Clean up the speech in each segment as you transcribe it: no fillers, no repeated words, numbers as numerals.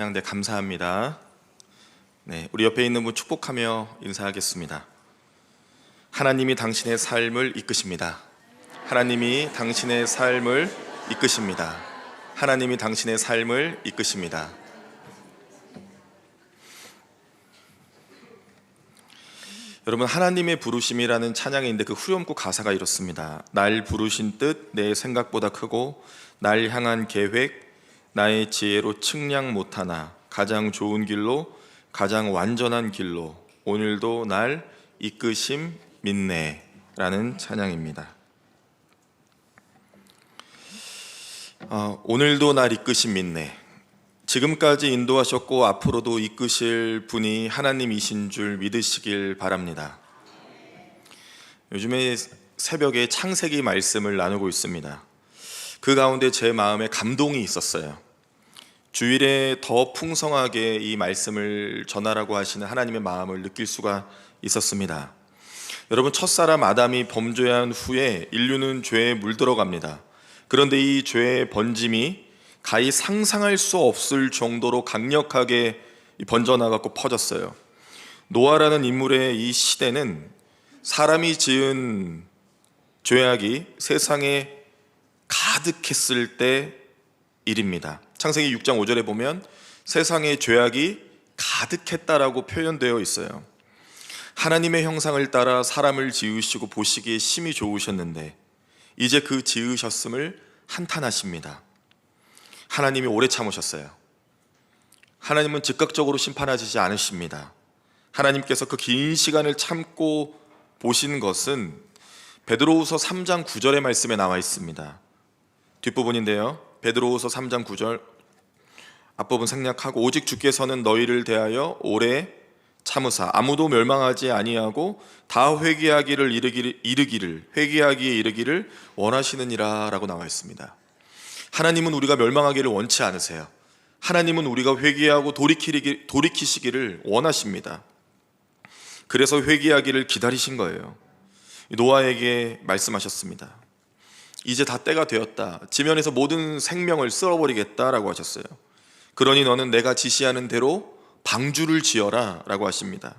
네, 감사합니다. 네, 우리 옆에 있는 분 축복하며 인사하겠습니다. 하나님이 당신의 삶을 이끄십니다. 하나님이 당신의 삶을 이끄십니다. 하나님이 당신의 삶을 이끄십니다. 여러분, 하나님의 부르심이라는 찬양인데 그 후렴구 가사가 이렇습니다. 날 부르신 뜻 내 생각보다 크고 날 향한 계획 나의 지혜로 측량 못하나 가장 좋은 길로 가장 완전한 길로 오늘도 날 이끄심 믿네 라는 찬양입니다. 오늘도 날 이끄심 믿네. 지금까지 인도하셨고 앞으로도 이끄실 분이 하나님이신 줄 믿으시길 바랍니다. 요즘에 새벽에 창세기 말씀을 나누고 있습니다. 그 가운데 제 마음에 감동이 있었어요. 주일에 더 풍성하게 이 말씀을 전하라고 하시는 하나님의 마음을 느낄 수가 있었습니다. 여러분, 첫사람 아담이 범죄한 후에 인류는 죄에 물들어갑니다. 그런데 이 죄의 번짐이 가히 상상할 수 없을 정도로 강력하게 번져나갔고 퍼졌어요. 노아라는 인물의 이 시대는 사람이 지은 죄악이 세상에 가득했을 때 일입니다. 창세기 6장 5절에 보면 세상에 죄악이 가득했다라고 표현되어 있어요. 하나님의 형상을 따라 사람을 지으시고 보시기에 심히 좋으셨는데 이제 그 지으셨음을 한탄하십니다. 하나님이 오래 참으셨어요. 하나님은 즉각적으로 심판하시지 않으십니다. 하나님께서 그 긴 시간을 참고 보신 것은 베드로후서 3장 9절의 말씀에 나와 있습니다. 뒷부분인데요, 베드로후서 3장 9절, 앞부분 생략하고 오직 주께서는 너희를 대하여 오래 참으사 아무도 멸망하지 아니하고 다 회개하기에 이르기를 원하시느니라 라고 나와 있습니다. 하나님은 우리가 멸망하기를 원치 않으세요. 하나님은 우리가 회개하고 돌이키시기를 원하십니다. 그래서 회개하기를 기다리신 거예요. 노아에게 말씀하셨습니다. 이제 다 때가 되었다. 지면에서 모든 생명을 쓸어버리겠다라고 하셨어요. 그러니 너는 내가 지시하는 대로 방주를 지어라 라고 하십니다.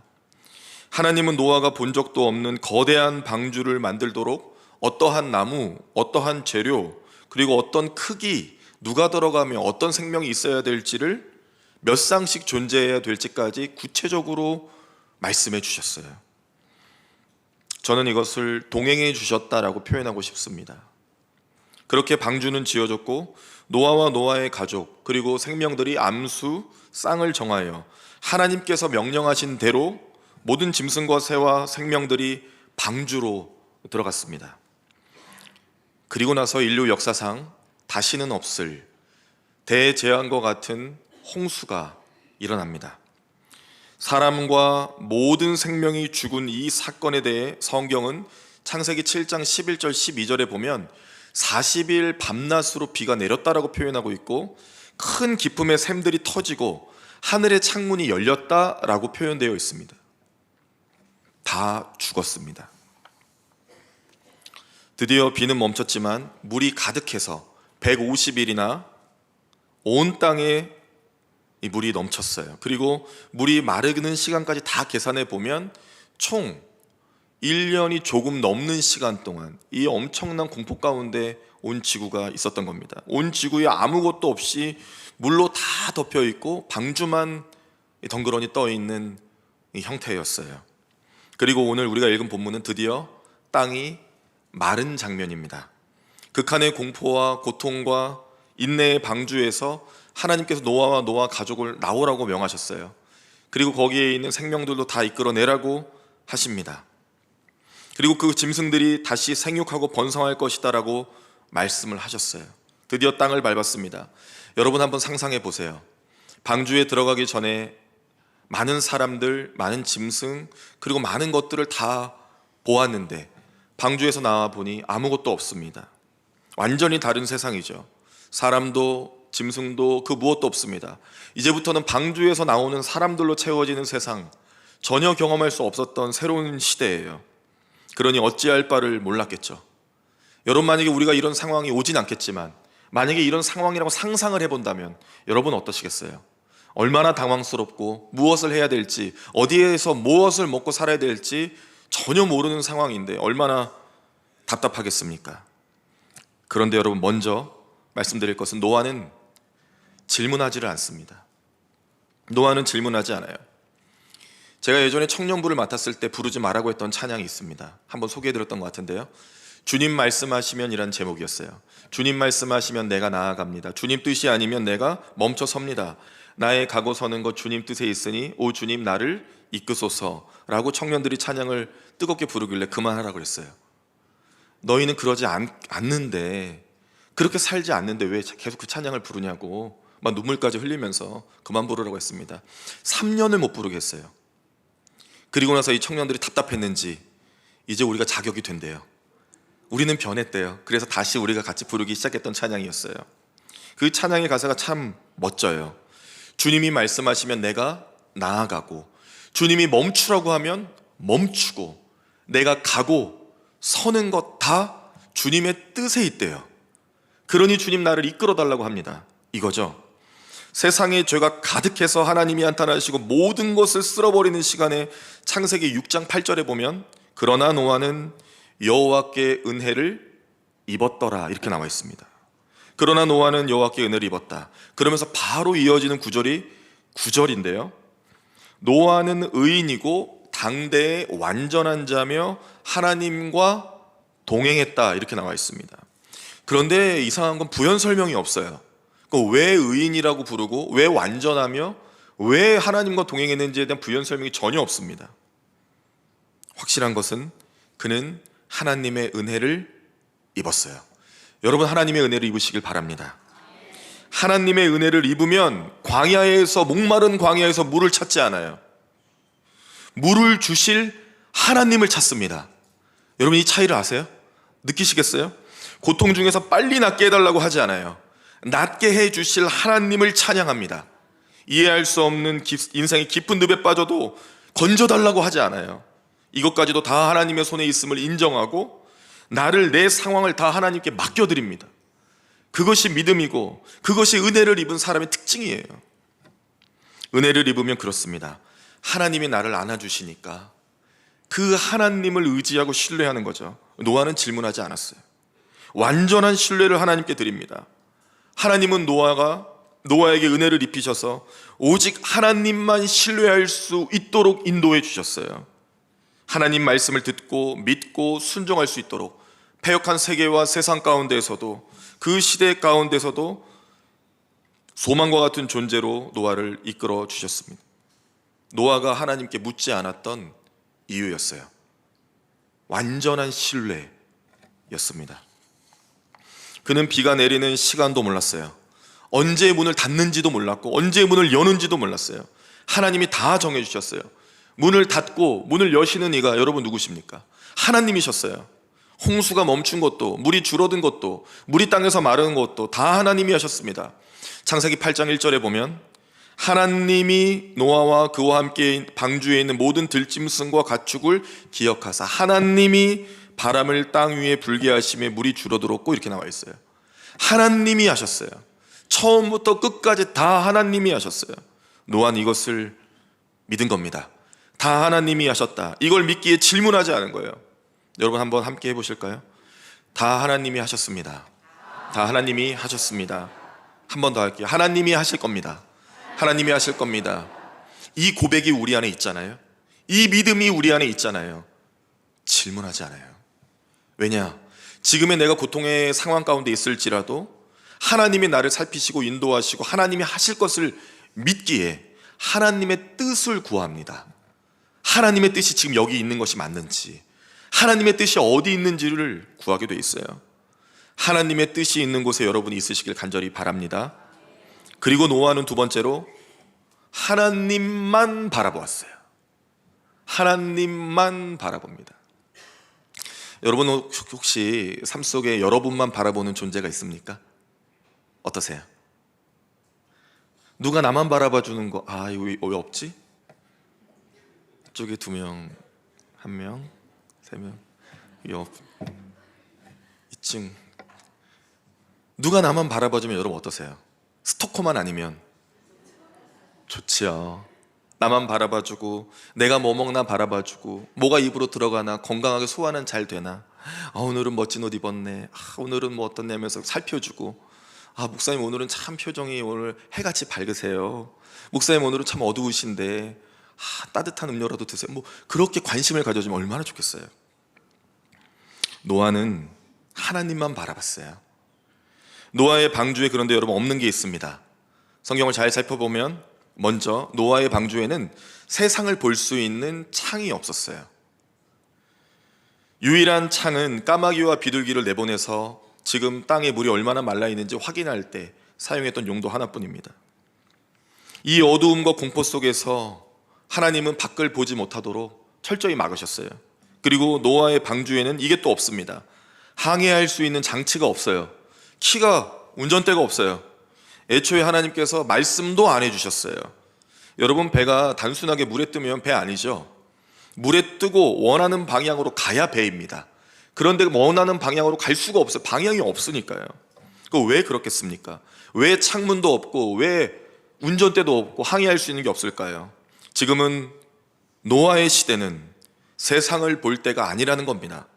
하나님은 노아가 본 적도 없는 거대한 방주를 만들도록 어떠한 나무, 어떠한 재료, 그리고 어떤 크기, 누가 들어가면 어떤 생명이 있어야 될지를 몇 쌍씩 존재해야 될지까지 구체적으로 말씀해 주셨어요. 저는 이것을 동행해 주셨다라고 표현하고 싶습니다. 그렇게 방주는 지어졌고 노아와 노아의 가족 그리고 생명들이 암수, 쌍을 정하여 하나님께서 명령하신 대로 모든 짐승과 새와 생명들이 방주로 들어갔습니다. 그리고 나서 인류 역사상 다시는 없을 대재앙과 같은 홍수가 일어납니다. 사람과 모든 생명이 죽은 이 사건에 대해 성경은 창세기 7장 11절 12절에 보면 40일 밤낮으로 비가 내렸다라고 표현하고 있고 큰 기쁨의 샘들이 터지고 하늘의 창문이 열렸다라고 표현되어 있습니다. 다 죽었습니다. 드디어 비는 멈췄지만 물이 가득해서 150일이나 온 땅에 이 물이 넘쳤어요. 그리고 물이 마르는 시간까지 다 계산해 보면 총 1년이 조금 넘는 시간 동안 이 엄청난 공포 가운데 온 지구가 있었던 겁니다. 온 지구에 아무것도 없이 물로 다 덮여 있고 방주만 덩그러니 떠 있는 이 형태였어요. 그리고 오늘 우리가 읽은 본문은 드디어 땅이 마른 장면입니다. 극한의 공포와 고통과 인내의 방주에서 하나님께서 노아와 노아 가족을 나오라고 명하셨어요. 그리고 거기에 있는 생명들도 다 이끌어내라고 하십니다. 그리고 그 짐승들이 다시 생육하고 번성할 것이다 라고 말씀을 하셨어요. 드디어 땅을 밟았습니다. 여러분 한번 상상해 보세요. 방주에 들어가기 전에 많은 사람들, 많은 짐승, 그리고 많은 것들을 다 보았는데 방주에서 나와 보니 아무것도 없습니다. 완전히 다른 세상이죠. 사람도 짐승도 그 무엇도 없습니다. 이제부터는 방주에서 나오는 사람들로 채워지는 세상, 전혀 경험할 수 없었던 새로운 시대예요. 그러니 어찌할 바를 몰랐겠죠. 여러분, 만약에 우리가 이런 상황이 오진 않겠지만 만약에 이런 상황이라고 상상을 해본다면 여러분 어떠시겠어요? 얼마나 당황스럽고 무엇을 해야 될지, 어디에서 무엇을 먹고 살아야 될지 전혀 모르는 상황인데 얼마나 답답하겠습니까? 그런데 여러분, 먼저 말씀드릴 것은 노아는 질문하지를 않습니다. 노아는 질문하지 않아요. 제가 예전에 청년부를 맡았을 때 부르지 말라고 했던 찬양이 있습니다. 한번 소개해드렸던 것 같은데요. 주님 말씀하시면 이란 제목이었어요. 주님 말씀하시면 내가 나아갑니다. 주님 뜻이 아니면 내가 멈춰 섭니다. 나의 가고 서는 것 주님 뜻에 있으니 오 주님 나를 이끄소서 라고 청년들이 찬양을 뜨겁게 부르길래 그만하라고 그랬어요. 너희는 그러지 않는데, 그렇게 살지 않는데 왜 계속 그 찬양을 부르냐고 막 눈물까지 흘리면서 그만 부르라고 했습니다. 3년을 못 부르게 했어요. 그리고 나서 이 청년들이 답답했는지 이제 우리가 자격이 된대요. 우리는 변했대요. 그래서 다시 우리가 같이 부르기 시작했던 찬양이었어요. 그 찬양의 가사가 참 멋져요. 주님이 말씀하시면 내가 나아가고, 주님이 멈추라고 하면 멈추고, 내가 가고 서는 것 다 주님의 뜻에 있대요. 그러니 주님 나를 이끌어 달라고 합니다. 이거죠. 세상에 죄가 가득해서 하나님이 나타나시고 모든 것을 쓸어버리는 시간에 창세기 6장 8절에 보면 그러나 노아는 여호와께 은혜를 입었더라 이렇게 나와 있습니다. 그러나 노아는 여호와께 은혜를 입었다. 그러면서 바로 이어지는 구절이 9절인데요. 노아는 의인이고 당대의 완전한 자며 하나님과 동행했다 이렇게 나와 있습니다. 그런데 이상한 건 부연 설명이 없어요. 왜 의인이라고 부르고 왜 완전하며 왜 하나님과 동행했는지에 대한 부연 설명이 전혀 없습니다. 확실한 것은 그는 하나님의 은혜를 입었어요. 여러분, 하나님의 은혜를 입으시길 바랍니다. 하나님의 은혜를 입으면 광야에서, 목마른 광야에서 물을 찾지 않아요. 물을 주실 하나님을 찾습니다. 여러분, 이 차이를 아세요? 느끼시겠어요? 고통 중에서 빨리 낫게 해달라고 하지 않아요. 낫게 해주실 하나님을 찬양합니다. 이해할 수 없는 인생의 깊은 늪에 빠져도 건져달라고 하지 않아요. 이것까지도 다 하나님의 손에 있음을 인정하고 나를, 내 상황을 다 하나님께 맡겨드립니다. 그것이 믿음이고 그것이 은혜를 입은 사람의 특징이에요. 은혜를 입으면 그렇습니다. 하나님이 나를 안아주시니까 그 하나님을 의지하고 신뢰하는 거죠. 노아는 질문하지 않았어요. 완전한 신뢰를 하나님께 드립니다. 하나님은 노아에게 은혜를 입히셔서 오직 하나님만 신뢰할 수 있도록 인도해 주셨어요. 하나님 말씀을 듣고 믿고 순종할 수 있도록 패역한 세계와 세상 가운데에서도, 그 시대 가운데서도 소망과 같은 존재로 노아를 이끌어 주셨습니다. 노아가 하나님께 묻지 않았던 이유였어요. 완전한 신뢰였습니다. 그는 비가 내리는 시간도 몰랐어요. 언제 문을 닫는지도 몰랐고 언제 문을 여는지도 몰랐어요. 하나님이 다 정해주셨어요. 문을 닫고 문을 여시는 이가 여러분 누구십니까? 하나님이셨어요. 홍수가 멈춘 것도, 물이 줄어든 것도, 물이 땅에서 마르는 것도 다 하나님이 하셨습니다. 창세기 8장 1절에 보면 하나님이 노아와 그와 함께 방주에 있는 모든 들짐승과 가축을 기억하사 하나님이 바람을 땅 위에 불게 하심에 물이 줄어들었고 이렇게 나와 있어요. 하나님이 하셨어요. 처음부터 끝까지 다 하나님이 하셨어요. 노아는 이것을 믿은 겁니다. 다 하나님이 하셨다. 이걸 믿기에 질문하지 않은 거예요. 여러분 한번 함께 해보실까요? 다 하나님이 하셨습니다. 다 하나님이 하셨습니다. 한 번 더 할게요. 하나님이 하실 겁니다. 하나님이 하실 겁니다. 이 고백이 우리 안에 있잖아요. 이 믿음이 우리 안에 있잖아요. 질문하지 않아요. 왜냐? 지금의 내가 고통의 상황 가운데 있을지라도 하나님이 나를 살피시고 인도하시고 하나님이 하실 것을 믿기에 하나님의 뜻을 구합니다. 하나님의 뜻이 지금 여기 있는 것이 맞는지, 하나님의 뜻이 어디 있는지를 구하게 돼 있어요. 하나님의 뜻이 있는 곳에 여러분이 있으시길 간절히 바랍니다. 그리고 노아는 두 번째로 하나님만 바라보았어요. 하나님만 바라봅니다. 여러분 혹시 삶 속에 여러분만 바라보는 존재가 있습니까? 어떠세요? 누가 나만 바라봐 주는 거, 이거 왜 없지? 이쪽에 2명, 1명, 3명, 2층. 누가 나만 바라봐주면 여러분 어떠세요? 스토커만 아니면 좋지요. 나만 바라봐주고 내가 뭐 먹나 바라봐주고 뭐가 입으로 들어가나 건강하게 소화는 잘 되나, 오늘은 멋진 옷 입었네, 오늘은 뭐 어떻네 하면서 살펴주고, 목사님 오늘은 참 표정이 오늘 해같이 밝으세요, 목사님 오늘은 참 어두우신데 따뜻한 음료라도 드세요. 뭐 그렇게 관심을 가져주면 얼마나 좋겠어요. 노아는 하나님만 바라봤어요. 노아의 방주에 그런데 여러분 없는 게 있습니다. 성경을 잘 살펴보면 먼저 노아의 방주에는 세상을 볼 수 있는 창이 없었어요. 유일한 창은 까마귀와 비둘기를 내보내서 지금 땅에 물이 얼마나 말라 있는지 확인할 때 사용했던 용도 하나뿐입니다. 이 어두움과 공포 속에서 하나님은 밖을 보지 못하도록 철저히 막으셨어요. 그리고 노아의 방주에는 이게 또 없습니다. 항해할 수 있는 장치가 없어요. 키가, 운전대가 없어요. 애초에 하나님께서 말씀도 안 해주셨어요. 여러분, 배가 단순하게 물에 뜨면 배 아니죠. 물에 뜨고 원하는 방향으로 가야 배입니다. 그런데 원하는 방향으로 갈 수가 없어요. 방향이 없으니까요. 왜 그렇겠습니까? 왜 창문도 없고 왜 운전대도 없고 항해할 수 있는 게 없을까요? 지금은 노아의 시대는 세상을 볼 때가 아니라는 겁니다.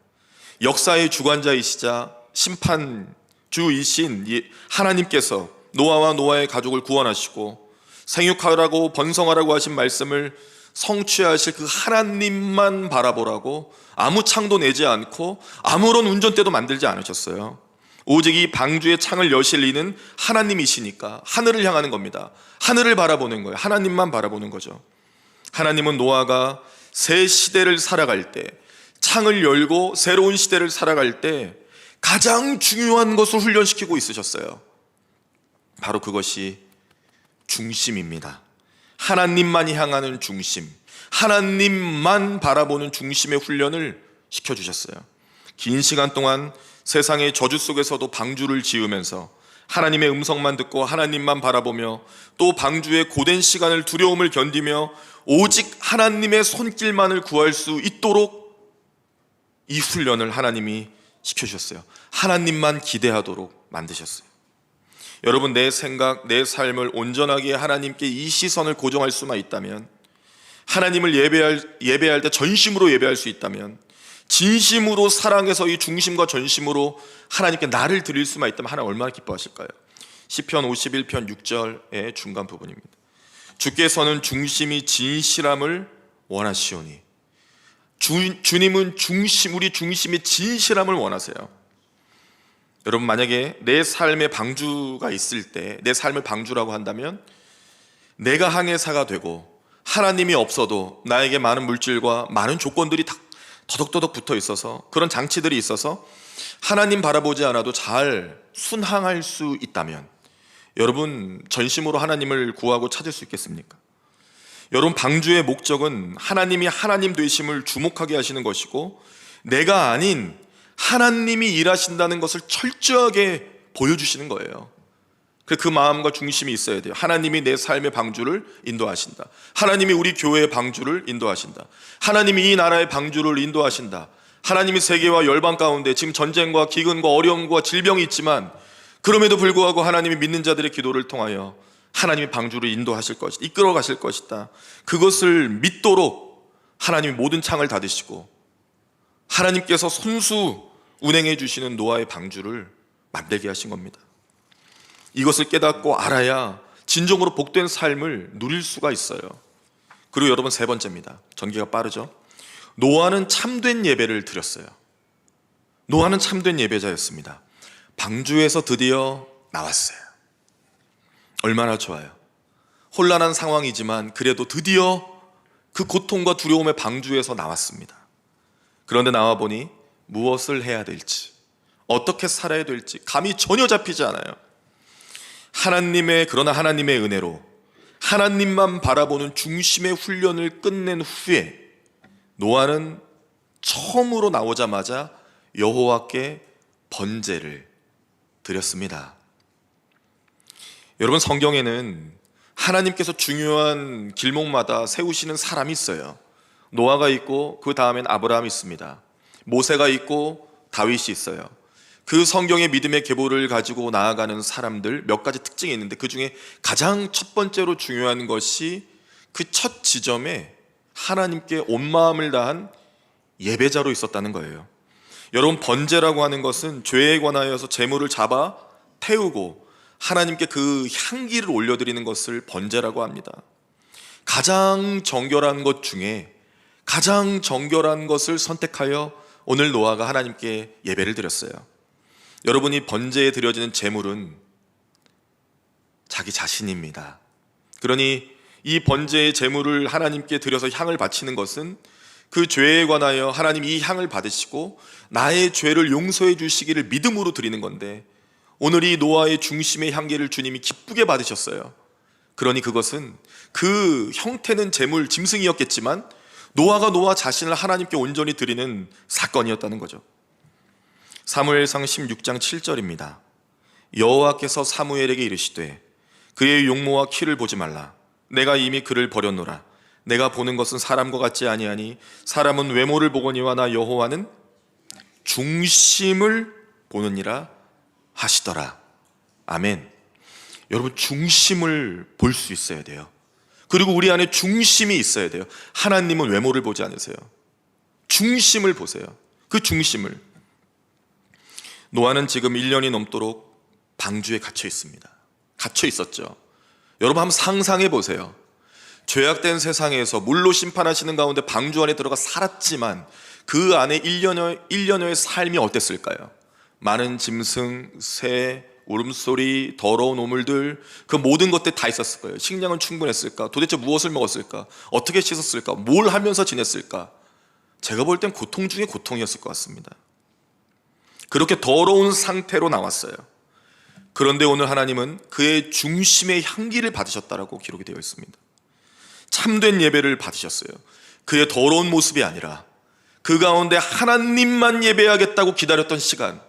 역사의 주관자이시자 심판주이신 하나님께서 노아와 노아의 가족을 구원하시고 생육하라고 번성하라고 하신 말씀을 성취하실 그 하나님만 바라보라고 아무 창도 내지 않고 아무런 운전대도 만들지 않으셨어요. 오직 이 방주의 창을 여실 이는 하나님이시니까 하늘을 향하는 겁니다. 하늘을 바라보는 거예요. 하나님만 바라보는 거죠. 하나님은 노아가 새 시대를 살아갈 때, 창을 열고 새로운 시대를 살아갈 때 가장 중요한 것을 훈련시키고 있으셨어요. 바로 그것이 중심입니다. 하나님만 향하는 중심, 하나님만 바라보는 중심의 훈련을 시켜주셨어요. 긴 시간 동안 세상의 저주 속에서도 방주를 지으면서 하나님의 음성만 듣고 하나님만 바라보며 또 방주의 고된 시간을 두려움을 견디며 오직 하나님의 손길만을 구할 수 있도록 이 훈련을 하나님이 시켜주셨어요. 하나님만 기대하도록 만드셨어요. 여러분, 내 생각, 내 삶을 온전하게 하나님께 이 시선을 고정할 수만 있다면, 하나님을 예배할 때 전심으로 예배할 수 있다면, 진심으로 사랑해서 이 중심과 전심으로 하나님께 나를 드릴 수만 있다면 하나님 얼마나 기뻐하실까요? 시편 51편 6절의 중간 부분입니다. 주께서는 중심이 진실함을 원하시오니. 주님은 우리 중심이 진실함을 원하세요. 여러분, 만약에 내 삶의 방주가 있을 때, 내 삶을 방주라고 한다면 내가 항해사가 되고 하나님이 없어도 나에게 많은 물질과 많은 조건들이 더덕더덕 붙어 있어서, 그런 장치들이 있어서 하나님 바라보지 않아도 잘 순항할 수 있다면 여러분, 전심으로 하나님을 구하고 찾을 수 있겠습니까? 여러분, 방주의 목적은 하나님이 하나님 되심을 주목하게 하시는 것이고, 내가 아닌 하나님이 일하신다는 것을 철저하게 보여주시는 거예요. 그 마음과 중심이 있어야 돼요. 하나님이 내 삶의 방주를 인도하신다. 하나님이 우리 교회의 방주를 인도하신다. 하나님이 이 나라의 방주를 인도하신다. 하나님이 세계와 열방 가운데 지금 전쟁과 기근과 어려움과 질병이 있지만 그럼에도 불구하고 하나님이 믿는 자들의 기도를 통하여 하나님이 방주를 인도하실 것이다, 이끌어 가실 것이다. 그것을 믿도록 하나님이 모든 창을 닫으시고 하나님께서 손수 운행해 주시는 노아의 방주를 만들게 하신 겁니다. 이것을 깨닫고 알아야 진정으로 복된 삶을 누릴 수가 있어요. 그리고 여러분, 세 번째입니다. 전개가 빠르죠. 노아는 참된 예배를 드렸어요. 노아는 참된 예배자였습니다. 방주에서 드디어 나왔어요. 얼마나 좋아요. 혼란한 상황이지만 그래도 드디어 그 고통과 두려움의 방주에서 나왔습니다. 그런데 나와 보니 무엇을 해야 될지, 어떻게 살아야 될지 감이 전혀 잡히지 않아요. 그러나 하나님의 은혜로 하나님만 바라보는 중심의 훈련을 끝낸 후에 노아는 처음으로 나오자마자 여호와께 번제를 드렸습니다. 여러분, 성경에는 하나님께서 중요한 길목마다 세우시는 사람이 있어요. 노아가 있고 그 다음엔 아브라함이 있습니다. 모세가 있고 다윗이 있어요. 그 성경의 믿음의 계보를 가지고 나아가는 사람들 몇 가지 특징이 있는데, 그 중에 가장 첫 번째로 중요한 것이 그 첫 지점에 하나님께 온 마음을 다한 예배자로 있었다는 거예요. 여러분, 번제라고 하는 것은 죄에 관하여서 제물을 잡아 태우고 하나님께 그 향기를 올려드리는 것을 번제라고 합니다. 가장 정결한 것 중에 가장 정결한 것을 선택하여 오늘 노아가 하나님께 예배를 드렸어요. 여러분이 번제에 드려지는 제물은 자기 자신입니다. 그러니 이 번제의 제물을 하나님께 드려서 향을 바치는 것은 그 죄에 관하여 하나님 이 향을 받으시고 나의 죄를 용서해 주시기를 믿음으로 드리는 건데, 오늘 이 노아의 중심의 향기를 주님이 기쁘게 받으셨어요. 그러니 그것은 그 형태는 제물 짐승이었겠지만 노아가 노아 자신을 하나님께 온전히 드리는 사건이었다는 거죠. 사무엘상 16장 7절입니다. 여호와께서 사무엘에게 이르시되 그의 용모와 키를 보지 말라. 내가 이미 그를 버렸노라. 내가 보는 것은 사람과 같지 아니하니 사람은 외모를 보거니와 나 여호와는 중심을 보느니라 하시더라. 아멘. 여러분, 중심을 볼 수 있어야 돼요. 그리고 우리 안에 중심이 있어야 돼요. 하나님은 외모를 보지 않으세요. 중심을 보세요. 그 중심을. 노아는 지금 1년이 넘도록 방주에 갇혀 있습니다. 갇혀 있었죠. 여러분, 한번 상상해 보세요. 죄악된 세상에서 물로 심판하시는 가운데 방주 안에 들어가 살았지만 그 안에 1년여의 삶이 어땠을까요? 많은 짐승, 새, 울음소리, 더러운 오물들, 그 모든 것들 다 있었을 거예요. 식량은 충분했을까? 도대체 무엇을 먹었을까? 어떻게 씻었을까? 뭘 하면서 지냈을까? 제가 볼 땐 고통 중에 고통이었을 것 같습니다. 그렇게 더러운 상태로 나왔어요. 그런데 오늘 하나님은 그의 중심의 향기를 받으셨다라고 기록이 되어 있습니다. 참된 예배를 받으셨어요. 그의 더러운 모습이 아니라 그 가운데 하나님만 예배하겠다고 기다렸던 시간,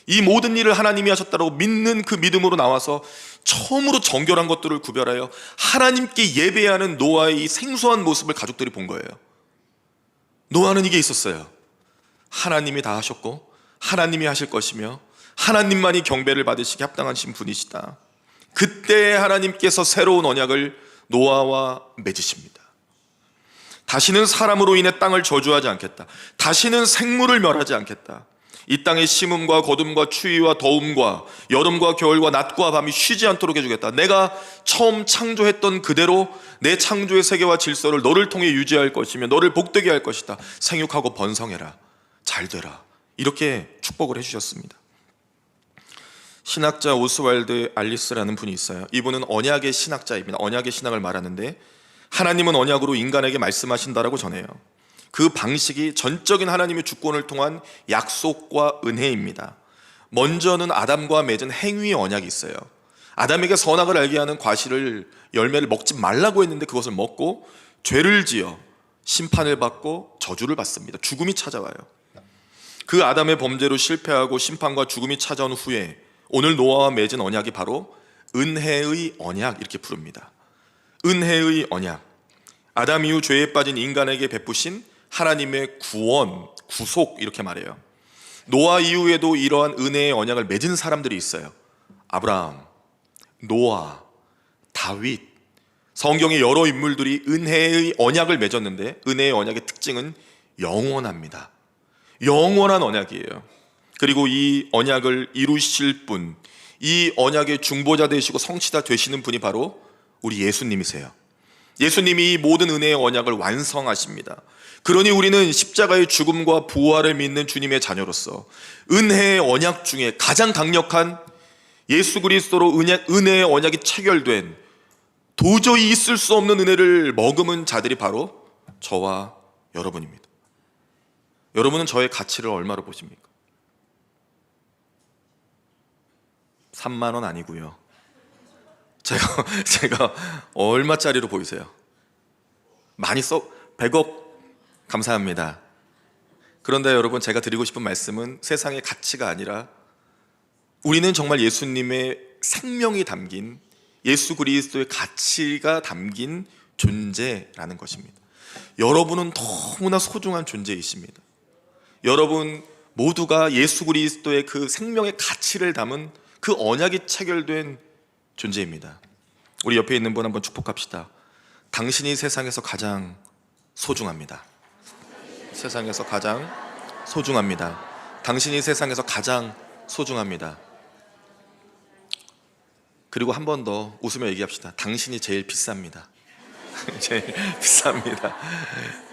이 모든 일을 하나님이 하셨다고 믿는 그 믿음으로 나와서 처음으로 정결한 것들을 구별하여 하나님께 예배하는 노아의 이 생소한 모습을 가족들이 본 거예요. 노아는 이게 있었어요. 하나님이 다 하셨고 하나님이 하실 것이며 하나님만이 경배를 받으시기 합당하신 분이시다. 그때 하나님께서 새로운 언약을 노아와 맺으십니다. 다시는 사람으로 인해 땅을 저주하지 않겠다. 다시는 생물을 멸하지 않겠다. 이 땅의 심음과 거둠과 추위와 더움과 여름과 겨울과 낮과 밤이 쉬지 않도록 해주겠다. 내가 처음 창조했던 그대로 내 창조의 세계와 질서를 너를 통해 유지할 것이며 너를 복되게 할 것이다. 생육하고 번성해라. 잘 되라. 이렇게 축복을 해주셨습니다. 신학자 오스왈드 알리스라는 분이 있어요. 이분은 언약의 신학자입니다. 언약의 신학을 말하는데 하나님은 언약으로 인간에게 말씀하신다라고 전해요. 그 방식이 전적인 하나님의 주권을 통한 약속과 은혜입니다. 먼저는 아담과 맺은 행위의 언약이 있어요. 아담에게 선악을 알게 하는 과실을, 열매를 먹지 말라고 했는데 그것을 먹고 죄를 지어 심판을 받고 저주를 받습니다. 죽음이 찾아와요. 그 아담의 범죄로 실패하고 심판과 죽음이 찾아온 후에 오늘 노아와 맺은 언약이 바로 은혜의 언약, 이렇게 부릅니다. 은혜의 언약. 아담 이후 죄에 빠진 인간에게 베푸신 하나님의 구원, 구속, 이렇게 말해요. 노아 이후에도 이러한 은혜의 언약을 맺은 사람들이 있어요. 아브라함, 노아, 다윗. 성경의 여러 인물들이 은혜의 언약을 맺었는데 은혜의 언약의 특징은 영원합니다. 영원한 언약이에요. 그리고 이 언약을 이루실 분, 이 언약의 중보자 되시고 성취자 되시는 분이 바로 우리 예수님이세요. 예수님이 이 모든 은혜의 언약을 완성하십니다. 그러니 우리는 십자가의 죽음과 부활을 믿는 주님의 자녀로서 은혜의 언약 중에 가장 강력한 예수 그리스도로 은혜의 언약이 체결된 도저히 있을 수 없는 은혜를 머금은 자들이 바로 저와 여러분입니다. 여러분은 저의 가치를 얼마로 보십니까? 3만 원 아니고요. 제가 얼마짜리로 보이세요? 많이 100억 감사합니다. 그런데 여러분, 제가 드리고 싶은 말씀은 세상의 가치가 아니라 우리는 정말 예수님의 생명이 담긴, 예수 그리스도의 가치가 담긴 존재라는 것입니다. 여러분은 너무나 소중한 존재이십니다. 여러분, 모두가 예수 그리스도의 그 생명의 가치를 담은 그 언약이 체결된 존재입니다. 우리 옆에 있는 분 한번 축복합시다. 당신이 세상에서 가장 소중합니다. 세상에서 가장 소중합니다. 당신이 세상에서 가장 소중합니다. 그리고 한 번 더 웃으며 얘기합시다. 당신이 제일 비쌉니다. 제일 비쌉니다.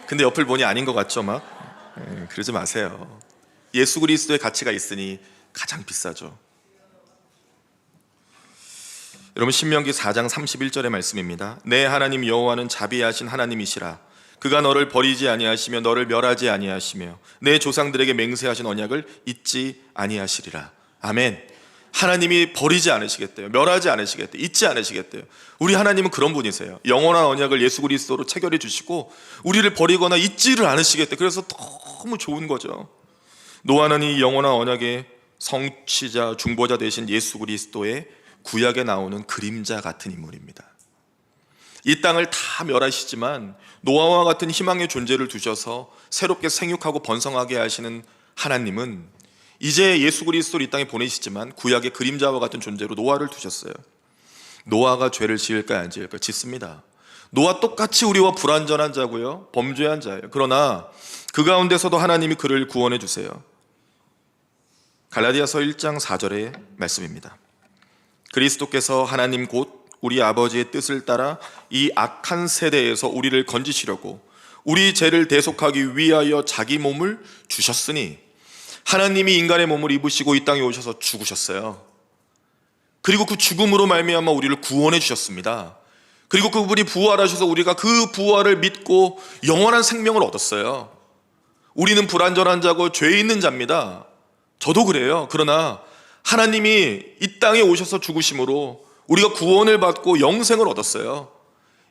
근데 옆을 보니 아닌 것 같죠? 막 그러지 마세요. 예수 그리스도의 가치가 있으니 가장 비싸죠. 여러분, 신명기 4장 31절의 말씀입니다. 내 하나님 여호와는 자비하신 하나님이시라. 그가 너를 버리지 아니하시며 너를 멸하지 아니하시며 내 조상들에게 맹세하신 언약을 잊지 아니하시리라. 아멘. 하나님이 버리지 않으시겠대요. 멸하지 않으시겠대요. 잊지 않으시겠대요. 우리 하나님은 그런 분이세요. 영원한 언약을 예수 그리스도로 체결해 주시고 우리를 버리거나 잊지를 않으시겠대요. 그래서 너무 좋은 거죠. 노아는 이 영원한 언약의 성취자, 중보자 되신 예수 그리스도의 구약에 나오는 그림자 같은 인물입니다. 이 땅을 다 멸하시지만 노아와 같은 희망의 존재를 두셔서 새롭게 생육하고 번성하게 하시는 하나님은 이제 예수 그리스도를 이 땅에 보내시지만 구약의 그림자와 같은 존재로 노아를 두셨어요. 노아가 죄를 지을까요, 안 지을까요? 짓습니다. 노아 똑같이 우리와 불완전한 자고요, 범죄한 자예요. 그러나 그 가운데서도 하나님이 그를 구원해 주세요. 갈라디아서 1장 4절의 말씀입니다. 그리스도께서 하나님 곧 우리 아버지의 뜻을 따라 이 악한 세대에서 우리를 건지시려고 우리 죄를 대속하기 위하여 자기 몸을 주셨으니, 하나님이 인간의 몸을 입으시고 이 땅에 오셔서 죽으셨어요. 그리고 그 죽음으로 말미암아 우리를 구원해 주셨습니다. 그리고 그분이 부활하셔서 우리가 그 부활을 믿고 영원한 생명을 얻었어요. 우리는 불완전한 자고 죄 있는 자입니다. 저도 그래요. 그러나 하나님이 이 땅에 오셔서 죽으심으로 우리가 구원을 받고 영생을 얻었어요.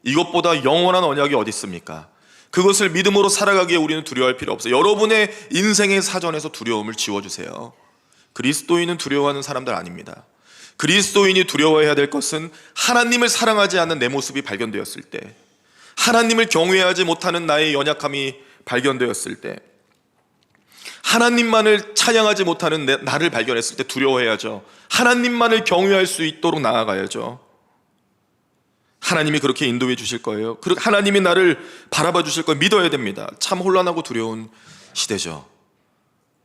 이것보다 영원한 언약이 어디 있습니까? 그것을 믿음으로 살아가기에 우리는 두려워할 필요 없어요. 여러분의 인생의 사전에서 두려움을 지워주세요. 그리스도인은 두려워하는 사람들 아닙니다. 그리스도인이 두려워해야 될 것은 하나님을 사랑하지 않는 내 모습이 발견되었을 때, 하나님을 경외하지 못하는 나의 연약함이 발견되었을 때, 하나님만을 찬양하지 못하는 나를 발견했을 때 두려워해야죠. 하나님만을 경외할 수 있도록 나아가야죠. 하나님이 그렇게 인도해 주실 거예요. 하나님이 나를 바라봐 주실 걸 믿어야 됩니다. 참 혼란하고 두려운 시대죠.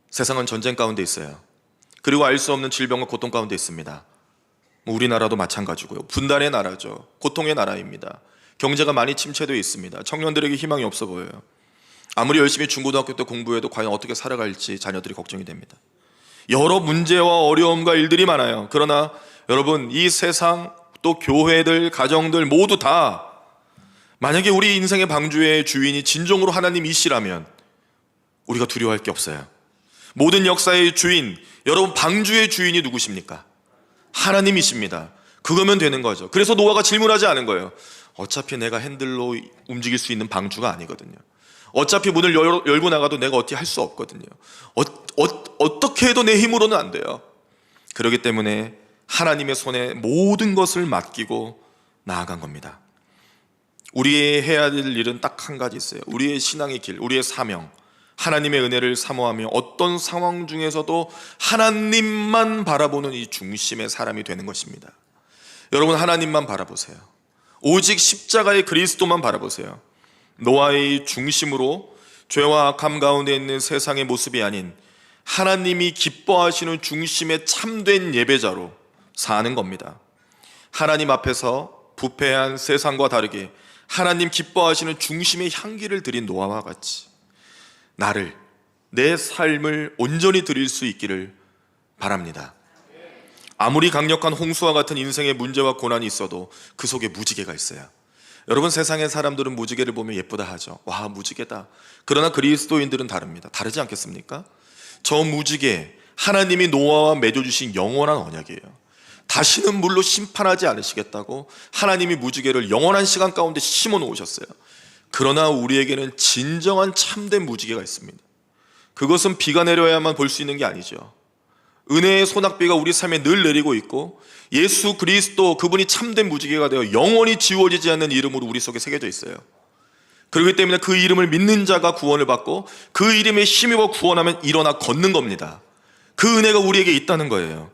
세상은 전쟁 가운데 있어요. 그리고 알 수 없는 질병과 고통 가운데 있습니다. 우리나라도 마찬가지고요. 분단의 나라죠. 고통의 나라입니다. 경제가 많이 침체되어 있습니다. 청년들에게 희망이 없어 보여요. 아무리 열심히 중고등학교 때 공부해도 과연 어떻게 살아갈지 자녀들이 걱정이 됩니다. 여러 문제와 어려움과 일들이 많아요. 그러나 여러분, 이 세상 또 교회들, 가정들 모두 다 만약에 우리 인생의 방주의 주인이 진정으로 하나님이시라면 우리가 두려워할 게 없어요. 모든 역사의 주인, 여러분 방주의 주인이 누구십니까? 하나님이십니다. 그거면 되는 거죠. 그래서 노아가 질문하지 않은 거예요. 어차피 내가 핸들로 움직일 수 있는 방주가 아니거든요. 어차피 문을 열고 나가도 내가 어떻게 할 수 없거든요. 어떻게 해도 내 힘으로는 안 돼요. 그렇기 때문에 하나님의 손에 모든 것을 맡기고 나아간 겁니다. 우리의 해야 될 일은 딱 한 가지 있어요. 우리의 신앙의 길, 우리의 사명, 하나님의 은혜를 사모하며 어떤 상황 중에서도 하나님만 바라보는 이 중심의 사람이 되는 것입니다. 여러분, 하나님만 바라보세요. 오직 십자가의 그리스도만 바라보세요. 노아의 중심으로 죄와 악함 가운데 있는 세상의 모습이 아닌 하나님이 기뻐하시는 중심의 참된 예배자로 사는 겁니다. 하나님 앞에서 부패한 세상과 다르게 하나님 기뻐하시는 중심의 향기를 드린 노아와 같이 나를, 내 삶을 온전히 드릴 수 있기를 바랍니다. 아무리 강력한 홍수와 같은 인생의 문제와 고난이 있어도 그 속에 무지개가 있어요. 여러분, 세상의 사람들은 무지개를 보면 예쁘다 하죠. 와, 무지개다. 그러나 그리스도인들은 다릅니다. 다르지 않겠습니까? 저 무지개, 하나님이 노아와 맺어주신 영원한 언약이에요. 다시는 물로 심판하지 않으시겠다고 하나님이 무지개를 영원한 시간 가운데 심어 놓으셨어요. 그러나 우리에게는 진정한 참된 무지개가 있습니다. 그것은 비가 내려야만 볼 수 있는 게 아니죠. 은혜의 소낙비가 우리 삶에 늘 내리고 있고 예수 그리스도, 그분이 참된 무지개가 되어 영원히 지워지지 않는 이름으로 우리 속에 새겨져 있어요. 그렇기 때문에 그 이름을 믿는 자가 구원을 받고 그 이름에 힘입어 구원하면 일어나 걷는 겁니다. 그 은혜가 우리에게 있다는 거예요.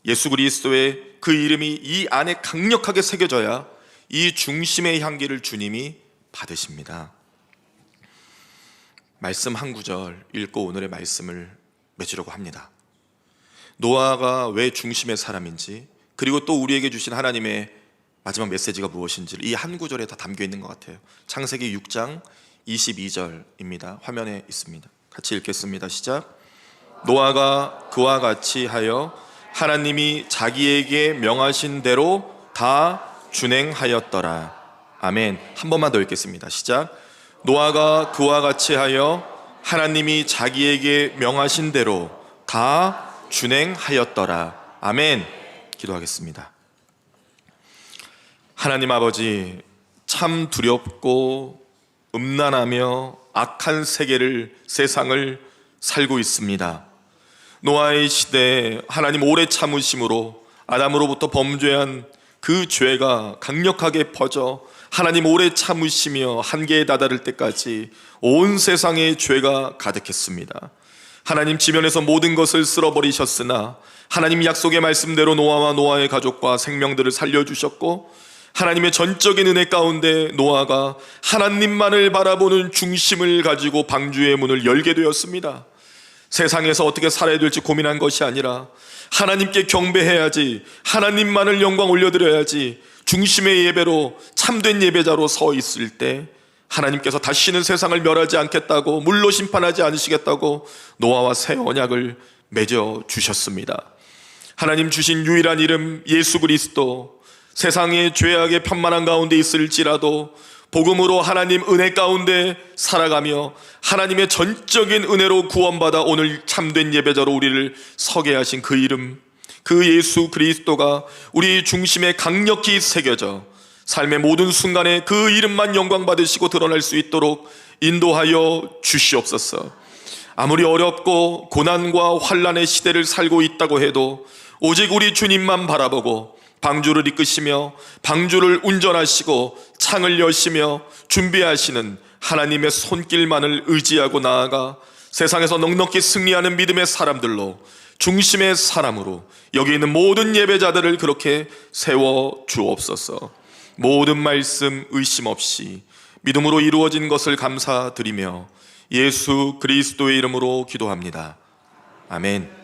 예수 그리스도의 그 이름이 이 안에 강력하게 새겨져야 이 중심의 향기를 주님이 받으십니다. 말씀 한 구절 읽고 오늘의 말씀을 맺으려고 합니다. 노아가 왜 중심의 사람인지, 그리고 또 우리에게 주신 하나님의 마지막 메시지가 무엇인지를 이 한 구절에 다 담겨 있는 것 같아요. 창세기 6장 22절입니다. 화면에 있습니다. 같이 읽겠습니다. 시작. 노아가 그와 같이 하여 하나님이 자기에게 명하신 대로 다 준행하였더라. 아멘. 한 번만 더 읽겠습니다. 시작. 노아가 그와 같이 하여 하나님이 자기에게 명하신 대로 다 준행하였더라. 아멘. 기도하겠습니다. 하나님 아버지, 참 두렵고 음란하며 악한 세상을 살고 있습니다. 노아의 시대에 하나님 오래 참으심으로 아담으로부터 범죄한 그 죄가 강력하게 퍼져 하나님 오래 참으시며 한계에 다다를 때까지 온 세상에 죄가 가득했습니다. 하나님 지면에서 모든 것을 쓸어버리셨으나 하나님 약속의 말씀대로 노아와 노아의 가족과 생명들을 살려주셨고, 하나님의 전적인 은혜 가운데 노아가 하나님만을 바라보는 중심을 가지고 방주의 문을 열게 되었습니다. 세상에서 어떻게 살아야 될지 고민한 것이 아니라 하나님께 경배해야지, 하나님만을 영광 올려드려야지 중심의 예배로 참된 예배자로 서 있을 때 하나님께서 다시는 세상을 멸하지 않겠다고, 물로 심판하지 않으시겠다고 노아와 새 언약을 맺어 주셨습니다. 하나님 주신 유일한 이름 예수 그리스도, 세상의 죄악의 편만한 가운데 있을지라도 복음으로 하나님 은혜 가운데 살아가며 하나님의 전적인 은혜로 구원받아 오늘 참된 예배자로 우리를 서게 하신 그 이름, 그 예수 그리스도가 우리 중심에 강력히 새겨져 삶의 모든 순간에 그 이름만 영광 받으시고 드러날 수 있도록 인도하여 주시옵소서. 아무리 어렵고 고난과 환난의 시대를 살고 있다고 해도 오직 우리 주님만 바라보고 방주를 이끄시며 방주를 운전하시고 창을 여시며 준비하시는 하나님의 손길만을 의지하고 나아가 세상에서 넉넉히 승리하는 믿음의 사람들로, 중심의 사람으로 여기 있는 모든 예배자들을 그렇게 세워 주옵소서. 모든 말씀 의심 없이 믿음으로 이루어진 것을 감사드리며 예수 그리스도의 이름으로 기도합니다. 아멘.